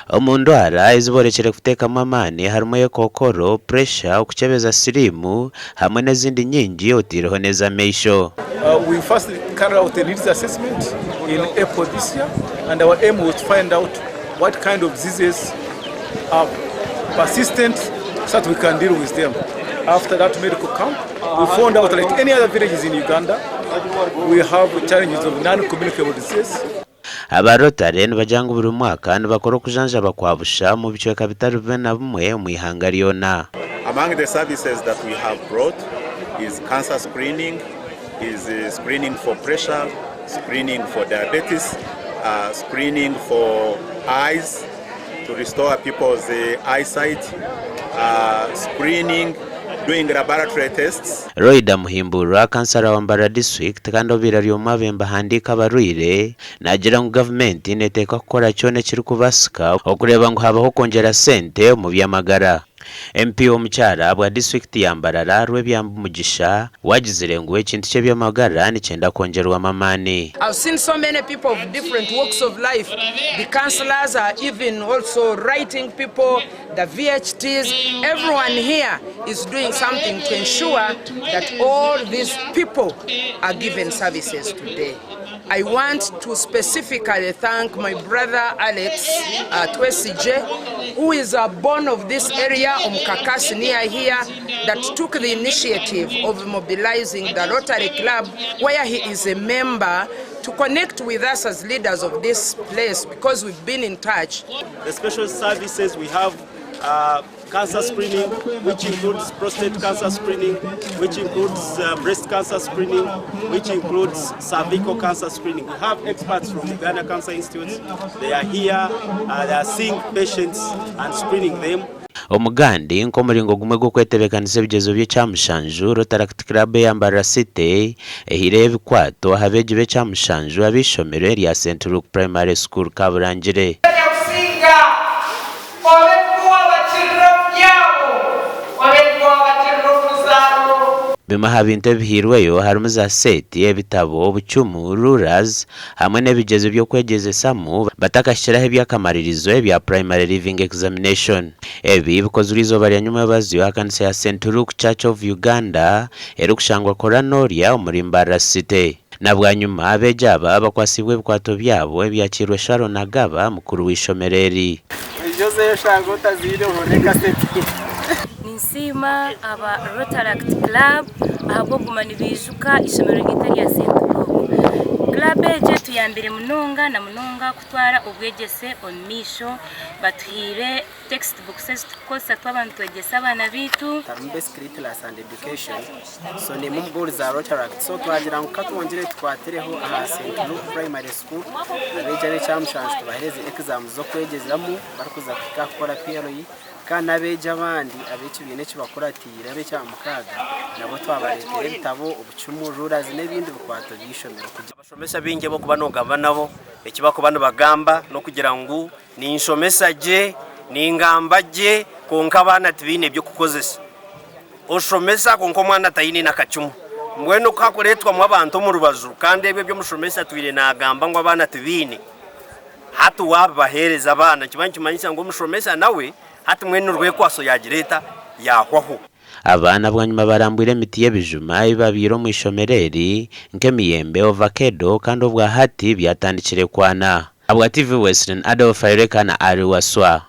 Omundwara iziborekere kutekamo amani harimo kokoro, pressure, okuchebeza sirimu hamwe n'izindi nyingi otireho neza meisho. We first carried out a needs assessment in April this year, and our aim was to find out what kind of diseases are persistent so that we can deal with them. After that medical camp, we found out like any other villages in Uganda, we have challenges of non-communicable diseases. Rotary bajanga buri mwaka bakora kujanjaba kwa busha mu bicweka bitari bimwe na bimwe mu ihanga ryona. Among the services that we have brought is cancer screening, is screening for pressure, screening for diabetes, screening for eyes to restore people's eyesight, screening, doing laboratory tests. Roida muhimbura kansara wa Mbarara district kandi obirariyo mabemba handika abarwire nagira ngo government neteka gukora cyone kiri kubasika okureba ngo habaho kongera sente mu byamagara. MP omucyara bwa district ya Mbarara rwebyamba mugisha wagizire ngo ekintu cye byamagara ni cyenda kongerwa amamani. I've seen so many people of different walks of life. The councillors are even also writing people, the VHTs, everyone here is doing something to ensure that all these people are given services today. I want to specifically thank my brother Alex Twesije, who is born of this area, Omkakasi near here, that took the initiative of mobilizing the Rotary Club, where he is a member, to connect with us as leaders of this place because we've been in touch. The special services we have cancer screening, which includes prostate cancer screening, which includes breast cancer screening, which includes cervical cancer screening. We have experts from the Ghana Cancer Institute. They are here, they are seeing patients and screening them. Omugandi nkomuringo gumwe go kwetebekanise bigezo bye cyamushanju Rotary Club ya Mbarara City ehire bikwato habeje be cyamushanju abishomero ya St. Luke Primary School Kaburangire. Bima habinte bihirweyo harimo za seti ebitabo bucumu rulers hamwe n'ebigezo byo kwegeze samu batakashiraho ebyakamaririzo ebya primary living examination. Ebi bikozwe izoba rya nyuma y'abaziyo akanisa ya St. Luke Church of Uganda erukushangwa koranoria omuri Mbarara City. Nabwa nyuma abejaba bakwasibwe bikwato byabo ebyakirwe Sharon Agaba mukuru w'ishomereri. Jose shangota ziro horeka seti. Nsima aba Rotary Club ahubwo gumana bijuka ishomero gitari ya St. Luke Club eje tuyambire munonga na munonga kutwara obwegese omisho batuhire textbooks tukosa twabantu twegesa abana bitu basic class and education so ni mu goal za Rotary so twagira ngo katwongere twatireho aha St. Luke Primary School abeje cyamushanze tubahereze exam zo kwegezamo barikuza gukora PRE kana abeje abandi abekibine kibakoratira abe cyamukaga nabo twabaretera bitabo ubucumu rulers n'ibindi bikwato byishomero kugira abashomesa binge bo kubanogamba nabo ekibako bano bagamba no kugira ngo ni inshomesa je ni ngamba je konka bana tibine byo kukozesa oshomesa konko mwana tayini nakacumu mweno kakoretwa mu abantu mu rubazu kandi ebyo byo mushomesa twire nagamba ngo abana tibine hatu wabahereza abana kibanki manyisa ngo mushomesa nawe hati mwene urwekwaso yagireta yahwaho. Abana bwanyuma barambwire miti y'ebijuma ibabiro mu ishomereri nk'emiyembe avocado kandi obwa hati byatandikire kwana. Abwa TV Western Adolf Ireka na Ari Waswa.